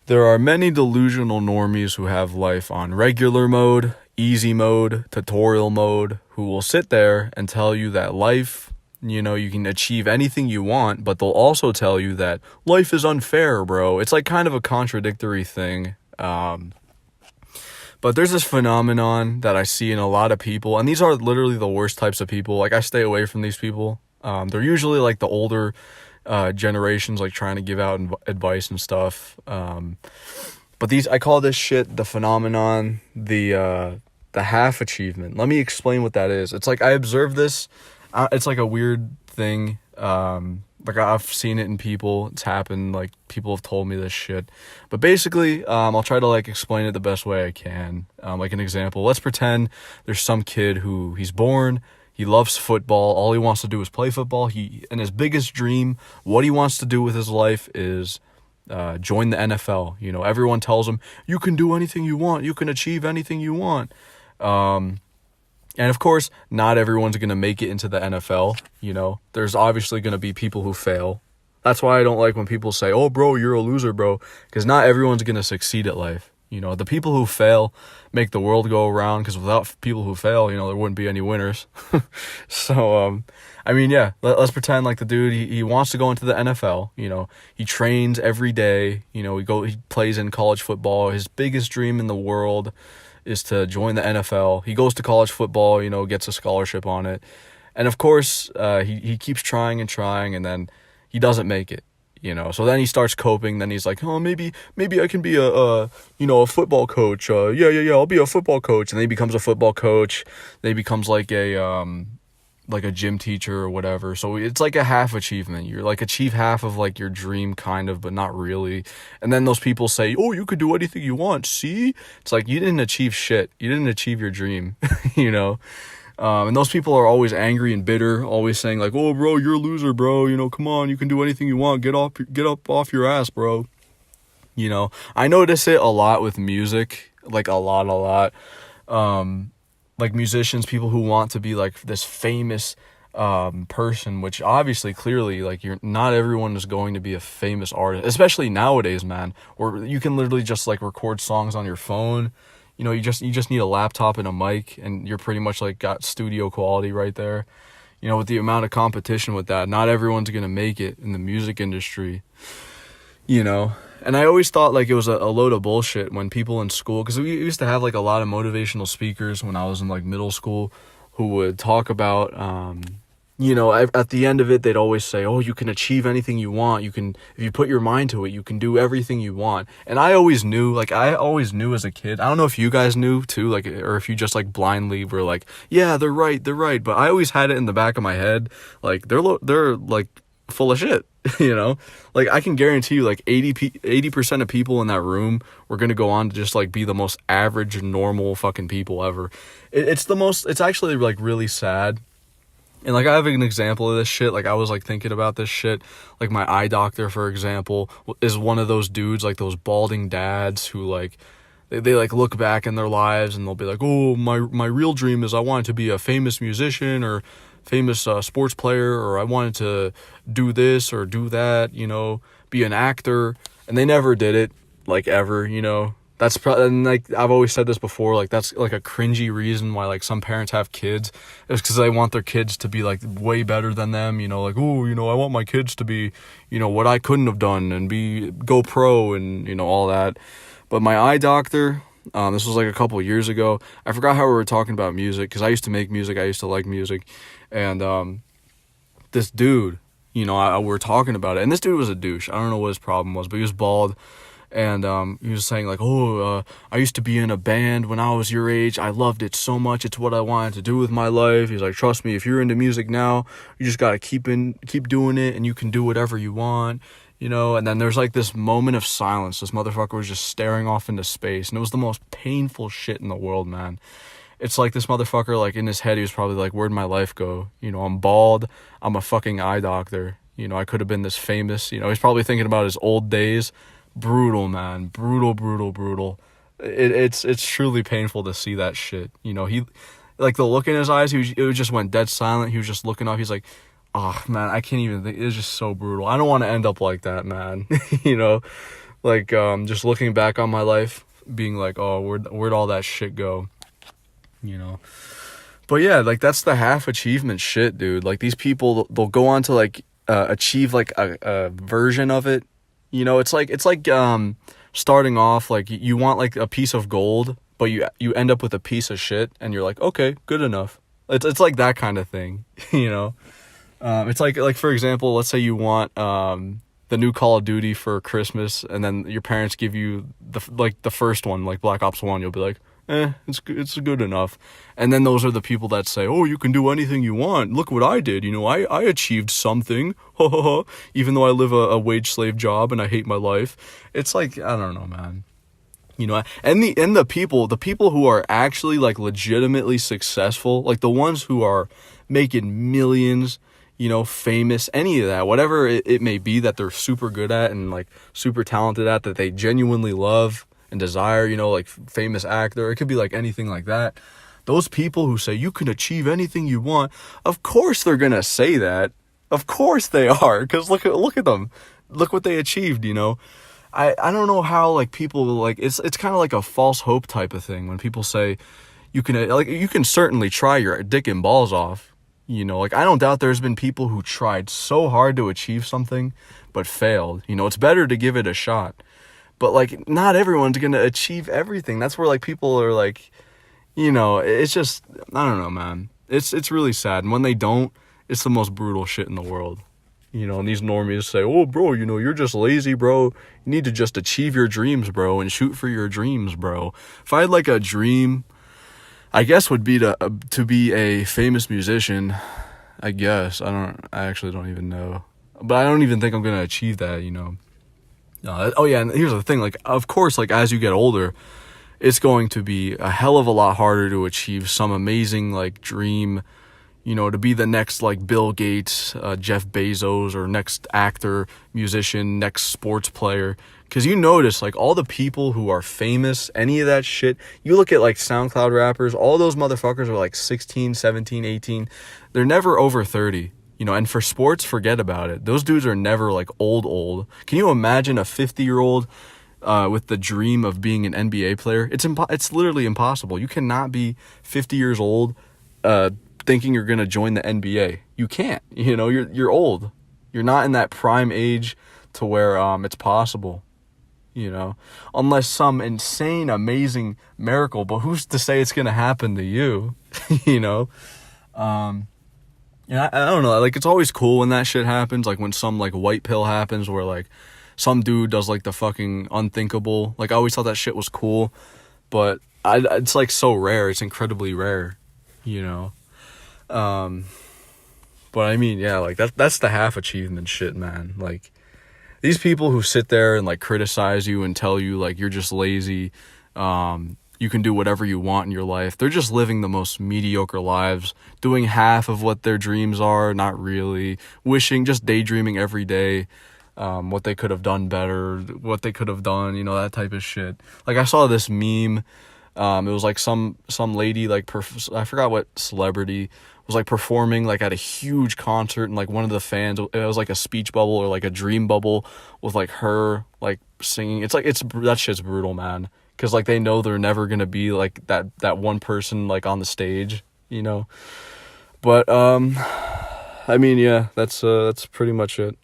There are many delusional normies who have life on regular mode, easy mode, tutorial mode, who will sit there and tell you that life, you can achieve anything you want, but they'll also tell you that life is unfair, bro. It's like kind of a contradictory thing. But there's this phenomenon that I see in a lot of people, and these are literally the worst types of people. Like, I stay away from these people. They're usually like the older generations, like trying to give out advice and stuff. But I call this shit the phenomenon, the half achievement. Let me explain what that is. It's like I observed this. It's like a weird thing. Like, I've seen it in people. It's happened. Like, people have told me this shit. But basically, I'll try to like explain it the best way I can. Like an example. Let's pretend there's some kid who he's born. He loves football. All he wants to do is play football. And his biggest dream, what he wants to do with his life is join the NFL. Everyone tells him, you can do anything you want. You can achieve anything you want. And of course, not everyone's going to make it into the NFL. There's obviously going to be people who fail. That's why I don't like when people say, oh, bro, you're a loser, bro. Because not everyone's going to succeed at life. The people who fail make the world go around, because without people who fail, there wouldn't be any winners. So, yeah, let's pretend like the dude, he wants to go into the NFL. He trains every day. He plays in college football. His biggest dream in the world is to join the NFL. He goes to college football, gets a scholarship on it. And of course, he keeps trying and trying, and then he doesn't make it. So then he starts coping. Then he's like, oh, maybe I can be a football coach. Yeah, I'll be a football coach. And then he becomes a football coach. Then he becomes like a gym teacher or whatever. So it's like a half achievement. You're like achieve half of like your dream kind of, but not really. And then those people say, oh, you could do anything you want. See? It's like, you didn't achieve shit. You didn't achieve your dream, And those people are always angry and bitter, always saying like, oh, bro, you're a loser, bro. Come on, you can do anything you want. Get up off your ass, bro. I notice it a lot with music, like a lot. Like musicians, people who want to be like this famous person, which obviously clearly like not everyone is going to be a famous artist, especially nowadays, man, or you can literally just like record songs on your phone. You just need a laptop and a mic, and you're pretty much like got studio quality right there. With the amount of competition with that, not everyone's gonna make it in the music industry. And I always thought like it was a load of bullshit when people in school, because we used to have like a lot of motivational speakers when I was in like middle school, who would talk about at the end of it, they'd always say, oh, you can achieve anything you want. If you put your mind to it, you can do everything you want. And I always knew as a kid, I don't know if you guys knew too, like, or if you just like blindly were like, yeah, they're right. But I always had it in the back of my head, like they're like full of shit, like I can guarantee you like 80% of people in that room were going to go on to just like be the most average, normal fucking people ever. It's actually like really sad. And like I have an example of this shit. Like I was like thinking about this shit. Like my eye doctor, for example, is one of those dudes, like those balding dads who like they like look back in their lives and they'll be like, oh, my real dream is I wanted to be a famous musician or famous sports player, or I wanted to do this or do that, be an actor. And they never did it, like ever, That's probably, and like I've always said this before, like that's like a cringy reason why like some parents have kids. It's because they want their kids to be like way better than them, like, oh, I want my kids to be, what I couldn't have done and go pro and, all that. But my eye doctor, this was like a couple years ago. I forgot how we were talking about music, because I used to make music. I used to like music. And this dude, we were talking about it. And this dude was a douche. I don't know what his problem was, but he was bald. And he was saying like, oh, I used to be in a band when I was your age. I loved it so much. It's what I wanted to do with my life. He's like, trust me, if you're into music now, you just got to keep doing it, and you can do whatever you want. And then there's like this moment of silence. This motherfucker was just staring off into space, and it was the most painful shit in the world, man. It's like this motherfucker, like in his head, he was probably like, where'd my life go? I'm bald. I'm a fucking eye doctor. I could have been this famous. He's probably thinking about his old days. Brutal, man. Brutal. It's truly painful to see that shit. He, like the look in his eyes, it just went dead silent. He was just looking off. He's like, oh man, I can't even think. It was just so brutal. I don't want to end up like that, man. Like, just looking back on my life, being like, oh, where'd all that shit go? You know? But yeah, like, that's the half achievement shit, dude. Like, these people, they'll go on to, like, achieve, like, a version of it. You know, it's like, starting off, like, you want, like, a piece of gold, but you end up with a piece of shit, and you're like, okay, good enough. It's like that kind of thing, you know? It's like, for example, let's say you want, the new Call of Duty for Christmas, and then your parents give you the first one, like Black Ops 1, you'll be like, it's good enough. And then those are the people that say, oh, you can do anything you want. Look what I did. You know, I achieved something. Even though I live a wage slave job and I hate my life. It's like, I don't know, man. You know, and the people who are actually, like, legitimately successful, like the ones who are making millions, you know, famous, any of that, whatever it may be that they're super good at and, like, super talented at, that they genuinely love and desire, you know, like, famous actor, it could be like anything like that. Those people who say you can achieve anything you want, of course they're gonna say that. Of course they are, because look at them. Look what they achieved, you know. I don't know how, like, people, like, it's kind of like a false hope type of thing when people say you can certainly try your dick and balls off, you know. Like, I don't doubt there's been people who tried so hard to achieve something but failed. You know, it's better to give it a shot. But, like, not everyone's gonna achieve everything. That's where, like, people are like, you know, it's just, I don't know, man. It's really sad. And when they don't, it's the most brutal shit in the world. You know, and these normies say, oh, bro, you know, you're just lazy, bro. You need to just achieve your dreams, bro, and shoot for your dreams, bro. If I had, like, a dream, I guess would be to be a famous musician, I guess. I actually don't even know. But I don't even think I'm going to achieve that, you know. Oh, yeah, and here's the thing. Like, of course, like, as you get older, it's going to be a hell of a lot harder to achieve some amazing, like, dream, you know, to be the next, like, Bill Gates, Jeff Bezos, or next actor, musician, next sports player. Because you notice, like, all the people who are famous, any of that shit, you look at, like, SoundCloud rappers, all those motherfuckers are, like, 16, 17, 18. They're never over 30. You know, and for sports, forget about it. Those dudes are never, like, old. Can you imagine a 50-year-old with the dream of being an NBA player? It's literally impossible. You cannot be 50 years old thinking you're going to join the NBA. You can't. You know, you're old. You're not in that prime age to where it's possible, you know, unless some insane, amazing miracle. But who's to say it's going to happen to you, you know? Yeah, I don't know, like, it's always cool when that shit happens, like, when some, like, white pill happens where, like, some dude does, like, the fucking unthinkable. Like, I always thought that shit was cool, but it's, like, so rare. It's incredibly rare, you know. But I mean, yeah, like, that's the half achievement shit, man. Like, these people who sit there and, like, criticize you and tell you, like, you're just lazy, you can do whatever you want in your life, they're just living the most mediocre lives, doing half of what their dreams are, not really, just daydreaming every day, what they could have done better, what they could have done, you know, that type of shit. Like, I saw this meme, it was, like, some lady, like, I forgot what celebrity, was, like, performing, like, at a huge concert, and, like, one of the fans, it was, like, a speech bubble or, like, a dream bubble with, like, her, like, singing. It's, like, that shit's brutal, man. Because, like, they know they're never going to be, like, that one person, like, on the stage, you know? But, I mean, yeah, that's pretty much it.